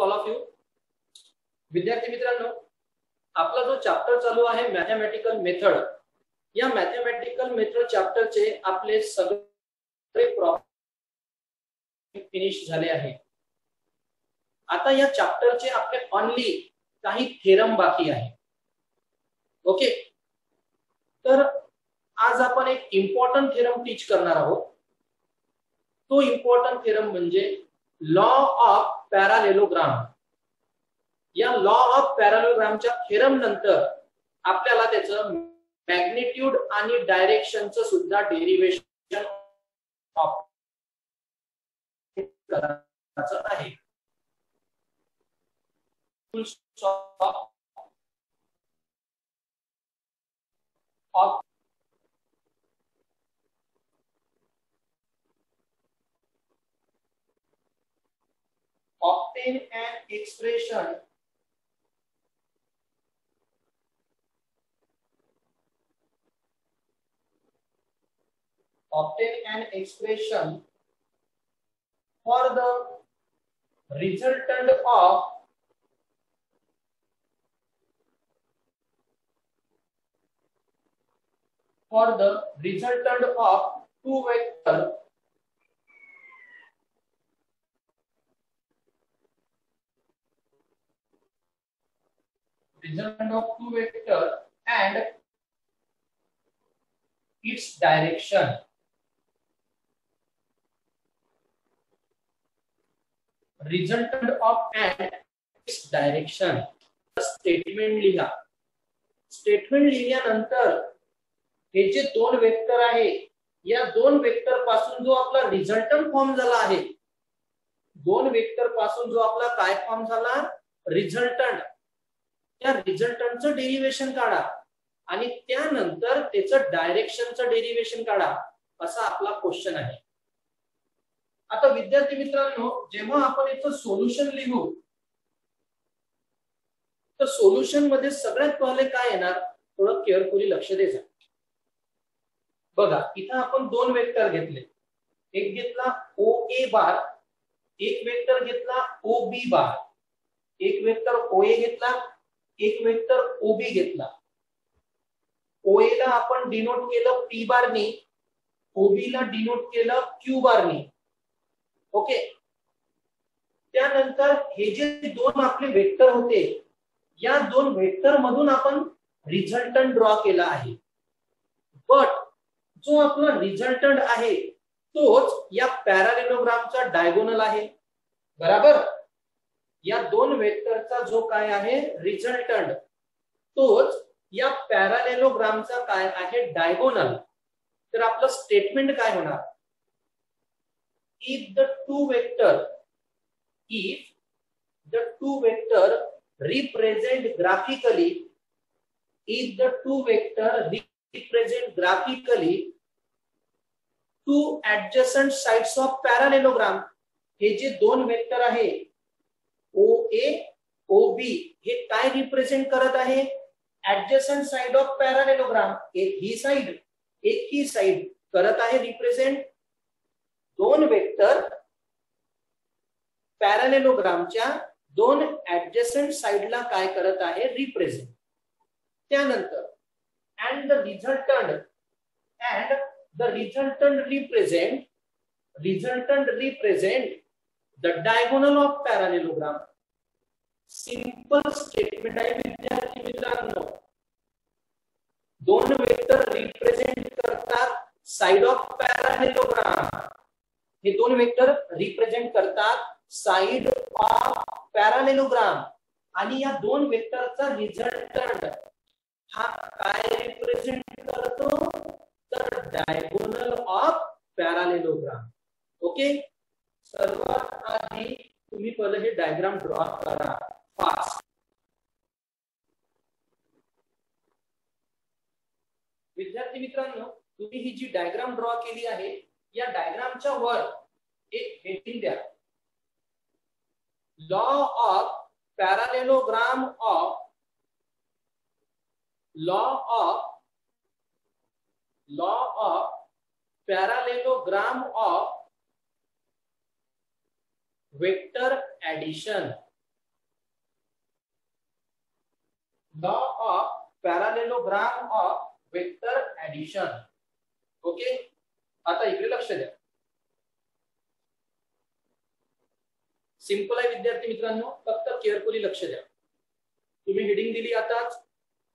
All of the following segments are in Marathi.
All of you. विद्यार्थी मित्रांनो, आपला जो चॅप्टर चालू आहे मॅथमॅटिकल मेथड, या मॅथमॅटिकल मेथड चॅप्टरचे आपले सगळे प्रॉब्लेम फिनिश झाले आहे. आता या चॅप्टरचे आपले ओनली काही थेरम बाकी आहे. ओके, तर आज आपण एक इम्पॉर्टंट थेरम टीच करणार आहोत. तो इम्पॉर्टंट थेरम म्हणजे लॉ ऑफ पॅरालेलोग्राम. या लॉ ऑफ पॅरालेलोग्रामच्या थेरम नंतर आपल्याला त्याचं मॅग्निट्यूड आणि डायरेक्शनचं सुद्धा डेरिव्हेशन करायचं आहे. Obtain an expression for the resultant of two vector and its direction. Resultant of and its direction. Statement लिहा. स्टेटमेंट लिहिल्यानंतर हे जे दोन वेक्टर आहे, या दोन वेक्टर पासून जो आपला रिझल्टंट फॉर्म झाला आहे, दोन वेक्टर पासून जो आपला काय फॉर्म झाला, रिझल्टंट, त्या रिझल्टंटचं डेरिव्हेशन काढा आणि त्यानंतर त्याचं डायरेक्शनचं डेरिव्हेशन काढा, असा आपला क्वेश्चन आहे. आता विद्यार्थी मित्रांनो, जेव्हा आपण याचं सोल्युशन लिहू, तर सोल्युशन मध्ये सगळ्यात पहिले काय येणार, थोडं केअरफुली लक्ष द्यायचं. बघा, इथं आपण दोन वेक्टर घेतले. एक घेतला ओ ए बार, एक वेक्टर घेतला ओ बी बार. एक वेक्टर ओ ए घेतला, एक वेक्टर ओ बी घेतला. ओ ए ला आपण डिनोट केलं पी बारनी, ओ बी ला डिनोट केलं क्यू बारनी. ओके, त्यानंतर हे जे दोन आपले वेक्टर होते, या दोन वेक्टर मधून आपण रिझल्टंट ड्रॉ केला आहे. बट जो आपला रिझल्टंट आहे तोच या पॅरालेलोग्रामचा डायगोनल आहे. बरोबर, या दोन वेक्टरचा जो काय आहे रिझल्टंट, तोच या पॅरालेलोग्रामचा काय आहे डायगोनल. तर आपलं स्टेटमेंट काय होणार, if the two vector represent graphically two adjacent sides of parallelogram. हे जे दोन वेक्टर आहे ओ ए ओ बी, हे काय रिप्रेझेंट करत आहे, ऍडजसंट साइड ऑफ पॅरालेलोग्राम. एक ही साइड एक ही साइड करत आहे रिप्रेझेंट. दोन वेक्टर पॅरालेलोग्रामच्या दोन ऍडजसंट साइडला काय करत आहे रिप्रेझेंट. त्यानंतर and the resultant represent the diagonal of parallelogram. Simple statement आहे विद्यार्थी मित्रांनो. दोन वेक्टर रिप्रेझेंट करतात साइड ऑफ पॅरालेलोग्राम. हे दोन वेक्टर रिप्रेझेंट करतात साइड ऑफ पॅरालेलोग्राम, आणि या दोन वेक्टरचा रिझल्टंट हा काय रिप्रेझेंट करतो, तर डायगोनल ऑफ पॅरालेलोग्राम. ओके, सर्वात आधी तुम्ही पहिले हे डायग्राम ड्रॉ करा फास्ट. विद्यार्थी मित्रांनो, तुम्ही ही जी डायग्राम ड्रॉ केली आहे, या डायग्रामच्या वर एक हेडिंग द्या, law of parallelogram of parallelogram of vector addition. Law of parallelogram of vector addition. Okay, आता इकडे लक्ष द्या. सिंपल आहे विद्यार्थी मित्रांनो, फक्त केअरफुली लक्ष द्या. तुम्ही हेडिंग दिली आताच,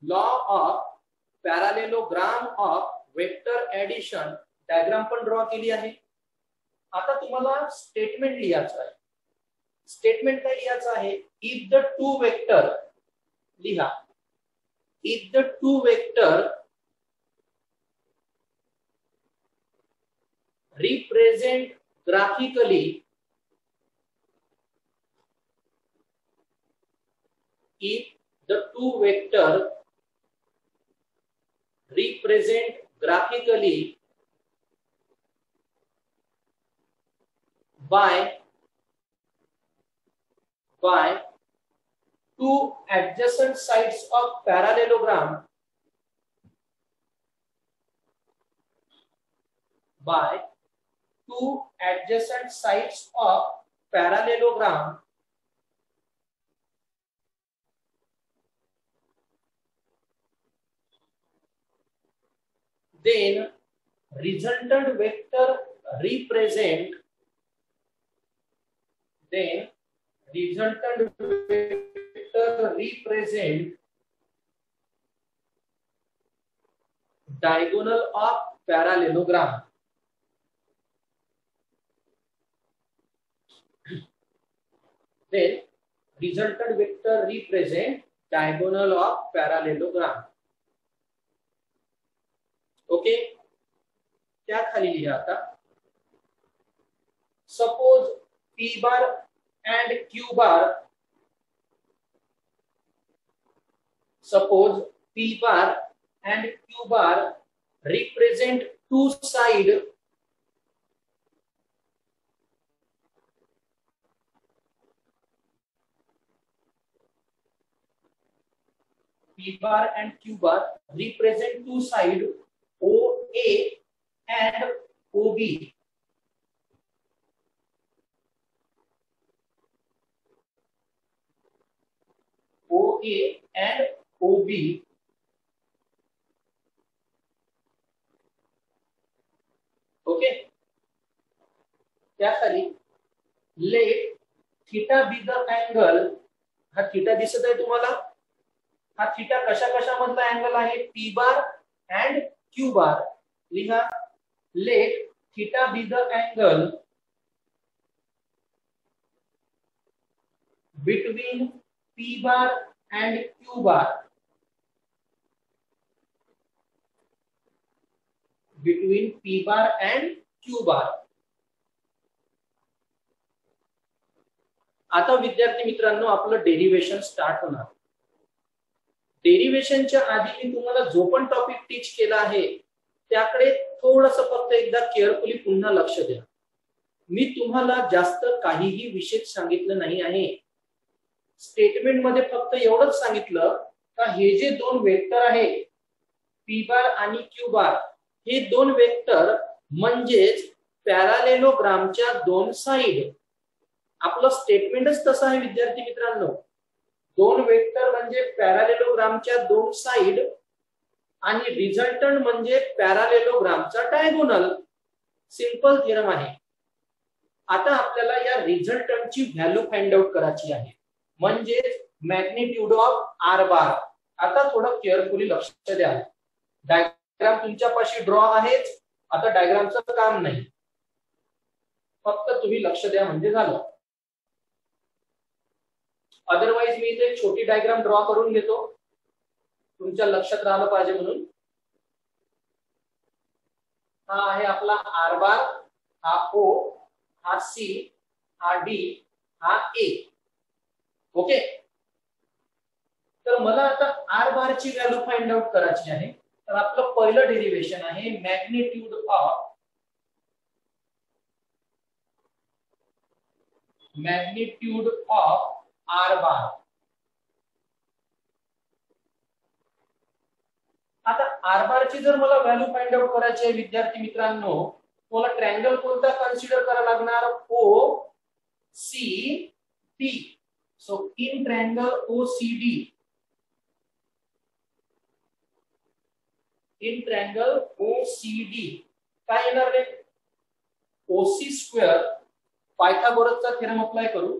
law of parallelogram of vector addition. Diagram पण ड्रॉ केली आहे. आता तुम्हाला स्टेटमेंट लिहायचं आहे. स्टेटमेंट काय लिहायचं आहे? इफ द टू वेक्टर, लिहा, if the two vector represent graphically, if the two vector represent graphically by two adjacent sides of parallelogram, by two adjacent sides of parallelogram, then resultant vector represent diagonal of parallelogram. Then resultant vector represent diagonal of parallelogram. Okay, त्या खाली लिहा आता. Suppose P bar and Q bar, suppose P bar and Q bar represent two side P bar and Q bar represent two side OA and OB. OA and OB. Okay, त्याखाली let theta be the angle. हा थीटा दिसत आहे तुम्हाला? हा थीटा कशा कशामधला अँगल आहे? P bar and Q bar. लिहा, let theta be the angle between P bar and Q bar. Between P bar and Q bar. आता विद्यार्थी मित्रांनो आपलं डेरिव्हेशन स्टार्ट होणार. डेरिव्हेशनच्या आधी मी तुम्हाला जो पण टॉपिक टीच केला आहे त्याकडे थोडंसं फक्त एकदा केअरफुली पुन्हा लक्ष द्या. मी तुम्हाला जास्त काहीही विशेष सांगितलं नाही आहे. स्टेटमेंट मध्ये फक्त एवढंच सांगितलं का हे जे दोन वेक्टर आहे P बार आणि Q बार, हे दोन वेक्टर म्हणजेच पॅरालेलोग्रामच्या दोन साइड. आपलं स्टेटमेंटच तसं आहे विद्यार्थी मित्रांनो. दोन वेक्टर म्हणजे पॅरालेलोग्रामच्या दोन साइड आणि रिझल्टंट म्हणजे पॅरालेलोग्रामचा डायगोनल. सिंपल थिअरम आहे. आता आपल्याला या रिझल्टंटची व्हॅल्यू फाइंड आउट करायची आहे, म्हणजे मॅग्निट्यूड ऑफ आर बार. आता थोडं केअरफुली लक्ष द्या. डायग्राम तुमच्यापाशी ड्रॉ आहेच. आता डायग्रामचं काम नाही, फक्त तुम्ही लक्ष द्या म्हणजे झालं. अदरवाइज मी इथे छोटी डायग्राम ड्रॉ करून घेतो तुमच्या लक्षात राहिलं पाहिजे म्हणून. हा आहे आपला आर बार, हा O, हा C, हा D, हा A. ओके, तर मला आता आर बार ची व्हॅल्यू फाइंड आउट करायची आहे. तर आपलं पहिलं डेरिव्हेशन आहे मॅग्निट्यूड ऑफ आर बार. आता आर बार ची जर मला व्हॅल्यू फाइंड आउट करायची आहे विद्यार्थी मित्रांनो, मला ट्रायंगल कोणता कन्सिडर करायला लागणार? OCD. So in triangle OCD in triangle OCD काय येणार रे OC स्क्वेअर पायथागोरसचा थेरम अप्लाय करू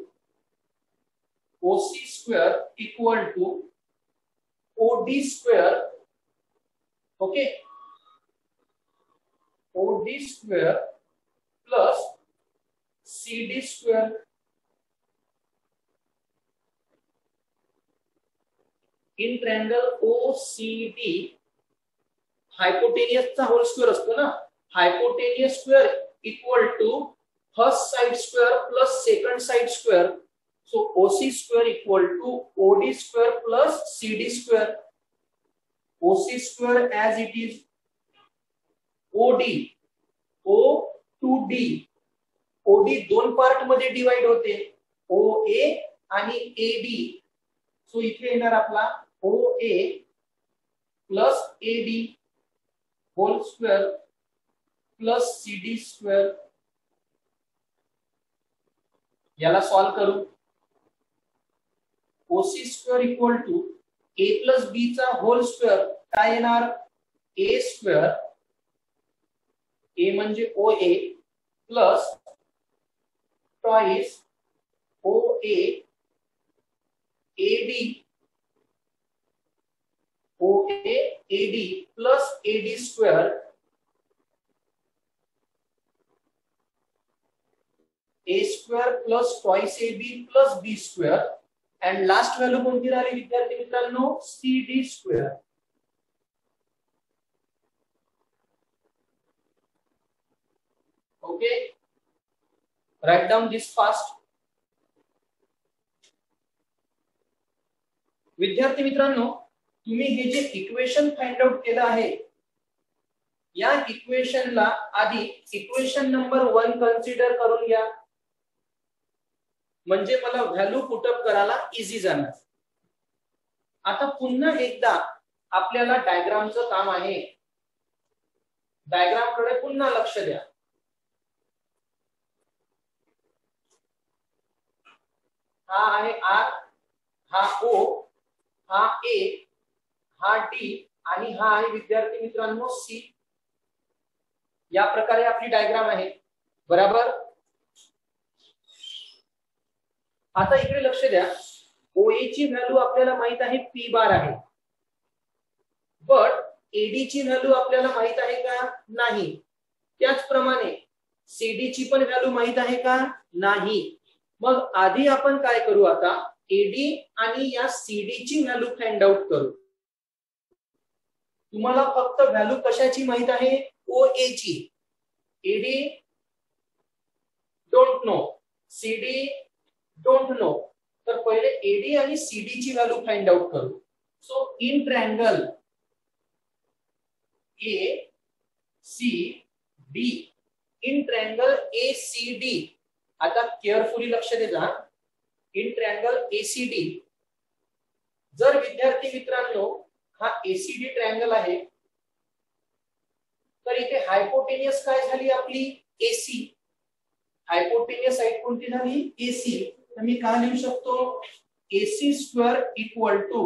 OC square equal to OD square okay OD square plus CD square in triangle OCD hypotenuse चा होल स्क्वेअर असतो ना hypotenuse square equal to first side square plus second side square so OC square equal to OD square plus CD square OC square as it is OD O to D OD दोन पार्ट मध्ये डिवाइड होते OA आणि AD सो इथे येणार आपला OA plus AD whole square plus CD square याला सॉल्व करू OC square equal to A plus B चा होल स्क्वेअर काय येणार A स्क्वेअर A म्हणजे OA plus twice OA AD OA AD plus AD square A square plus twice AB plus B square and last value कोणती राहिली विद्यार्थी मित्रांनो CD square okay right down दिस फास्ट विद्यार्थी मित्रांनो तुम्ही हे जे इक्वेशन फाइंड आउट केलं आहे या इक्वेशनला आधी इक्वेशन नंबर 1 कन्सिडर करून घ्या म्हणजे मला व्हॅल्यू पुटअप करायला इझी जाणार आता पुन्हा एकदा आपल्याला डायग्रामचं काम आहे डायग्राम कडे पुन्हा लक्ष द्या हा आहे R हा O हा A हा D आणि हा आहे विद्यार्थी मित्रांनो C या प्रकारे आपली डायग्राम आहे बरोबर आता इकडे लक्ष द्या OA ची व्हॅल्यू आपल्याला माहित आहे P बार आहे बट AD ची व्हॅल्यू आपल्याला माहित आहे का नाही त्याचप्रमाणे CD ची पण व्हॅल्यू माहित आहे का नाही मग आधी आपण काय करू आता AD आणि या CD ची व्हॅल्यू फाइंड आउट करू तुम्हाला फक्त व्हॅल्यू कशाची माहित आहे OA ची AD don't know CD don't know तर पहिले AD आणि CD ची व्हॅल्यू फाइंड आउट करू so in triangle ACD in triangle ACD आता केअरफुली लक्ष द्या इन ट्रायंगल ACD जर विद्यार्थी मित्रांनो हा ACD ट्रायंगल आहे तर इथे हायपोटेनियस काय झाली आपली AC हायपोटेनियस साइड कोणती झाली AC तर मी काय लिहू शकतो AC square equal to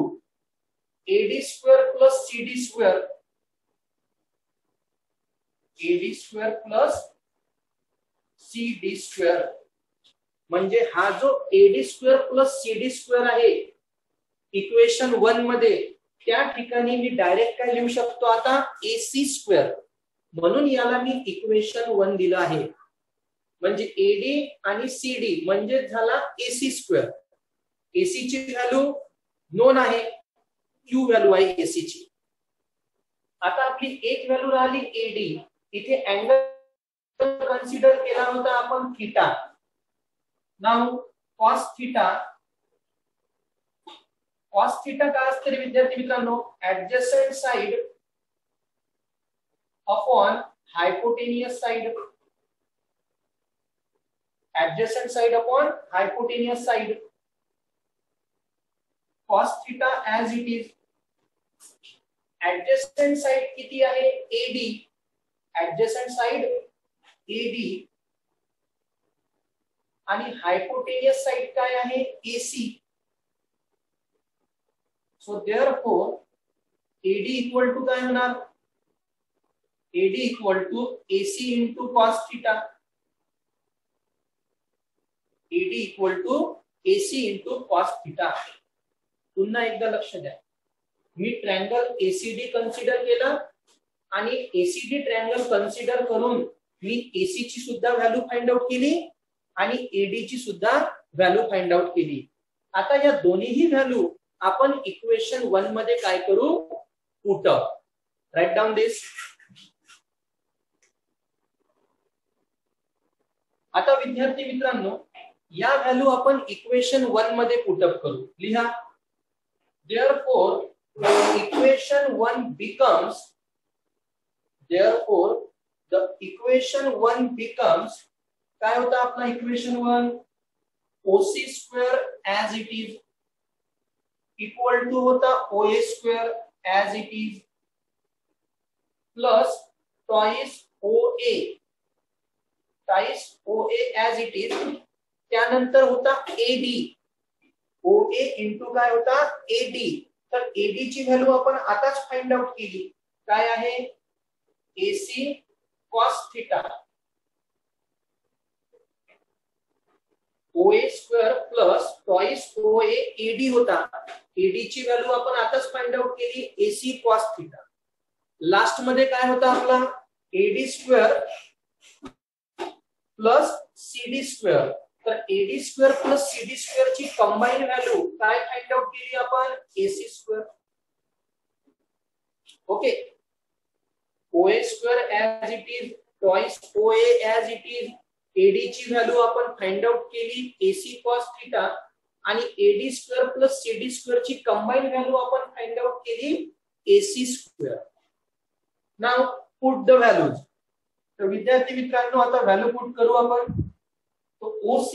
AD square plus CD square AD square plus CD square म्हणजे हा जो AD square plus CD square आहे इक्वेशन 1 मध्ये त्या ठिकाणी मी डायरेक्ट काय लिहू शकतो आता AC स्क्वेअर म्हणून याला मी इक्वेशन 1 दिलं आहे म्हणजे AD आणि CD म्हणजे झाला AC स्क्वेअर AC ची व्हॅल्यू नोन आहे Q व्हॅल्यू आहे AC ची आता आपली एक व्हॅल्यू राहिली AD इथे अँगल कन्सिडर केला होता आपण थीटा नाउ cos थीटा काय असते रे विद्यार्थी मित्रांनो adjacent side upon hypotenuse side adjacent side upon hypotenuse side cos theta as it is adjacent side किती आहे AD adjacent side AD आणि hypotenuse side काय आहे AC so therefore AD equal to काय होणार AD equal to AC into cos theta. AD equal to AC into cos theta. पुन्हा एकदा लक्ष द्या, मी ट्रायंगल ACD कन्सिडर केला आणि ACD ट्रायंगल कन्सिडर करून मी AC ची सुद्धा व्हॅल्यू फाइंड आउट केली आणि AD ची सुद्धा व्हॅल्यू फाइंड आउट केली. आता या दोन्हीही व्हॅल्यू आपण इक्वेशन 1 मध्ये काय करू, पुट अप. राइट डाउन दिस. आता विद्यार्थी मित्रांनो, या व्हॅल्यू आपण इक्वेशन 1 मध्ये पुटअप करू. लिहा. Therefore, equation 1 becomes. Therefore, the equation 1 becomes. काय होता आपला equation 1? OC square as it is equal to होता OA square as it is plus twice OA as it is. त्यानंतर होता AD. OA इंटू काय होता AD. तर AD ची व्हॅल्यू आपण आताच फाइंड आउट केली. काय आहे? AC cos theta. OA square plus twice OA AD होता. AD ची व्हॅल्यू आपण आताच फाइंड आउट केली, AC cos थिटा. लास्ट मध्ये काय होता आपला? AD square plus CD square. तर AD square plus CD square ची कंबाईन व्हॅल्यू काय फाइंड आउट केली आपण? AC square. Okay. OA square as it is, twice OA as it is. AD ची व्हॅल्यू आपण फाइंड आउट केली AC cos थिटा आणि AD square plus CD square ची कंबाईन व्हॅल्यू आपण फाइंड आउट केली AC square. Now put the values. तर विद्यार्थी मित्रांनो, आता व्हॅल्यू पुट करू आपण. तो OC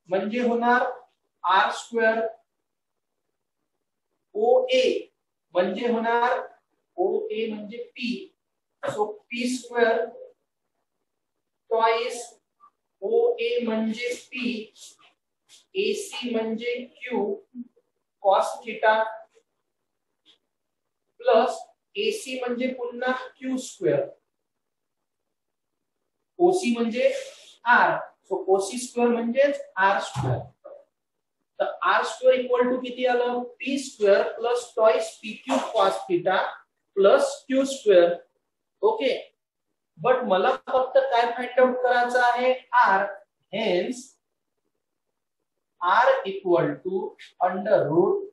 म्हणजे होणार R स्क्वेअर. OA म्हणजे होणार, OA म्हणजे P, so P square twice OA म्हणजे P, AC म्हणजे Q cos theta plus AC म्हणजे पुन्हा Q स्क्वेअर. OC म्हणजे R, सो OC स्क्वेअर म्हणजे R स्क्वेअर. तर R स्क्वेअर इक्वल टू किती आलं? P square plus twice PQ cos theta plus Q square. Okay. But मला फक्त काय फाइंड आउट करायचं आहे? R. Hence R equal to under root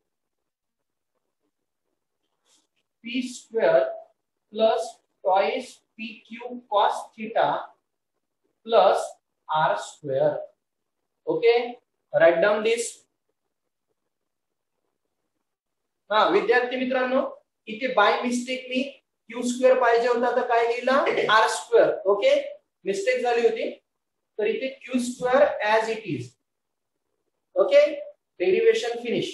P square plus twice PQ cos theta plus R square. Okay. Right down this. हा विद्यार्थी मित्रांनो, इथे बाय मिस्टेक मी Q स्क्वेअर पाहिजे होता तर काय लिहिला? R square. ओके, मिस्टेक झाली होती. तर इथे Q square as it is. Okay, derivation finish.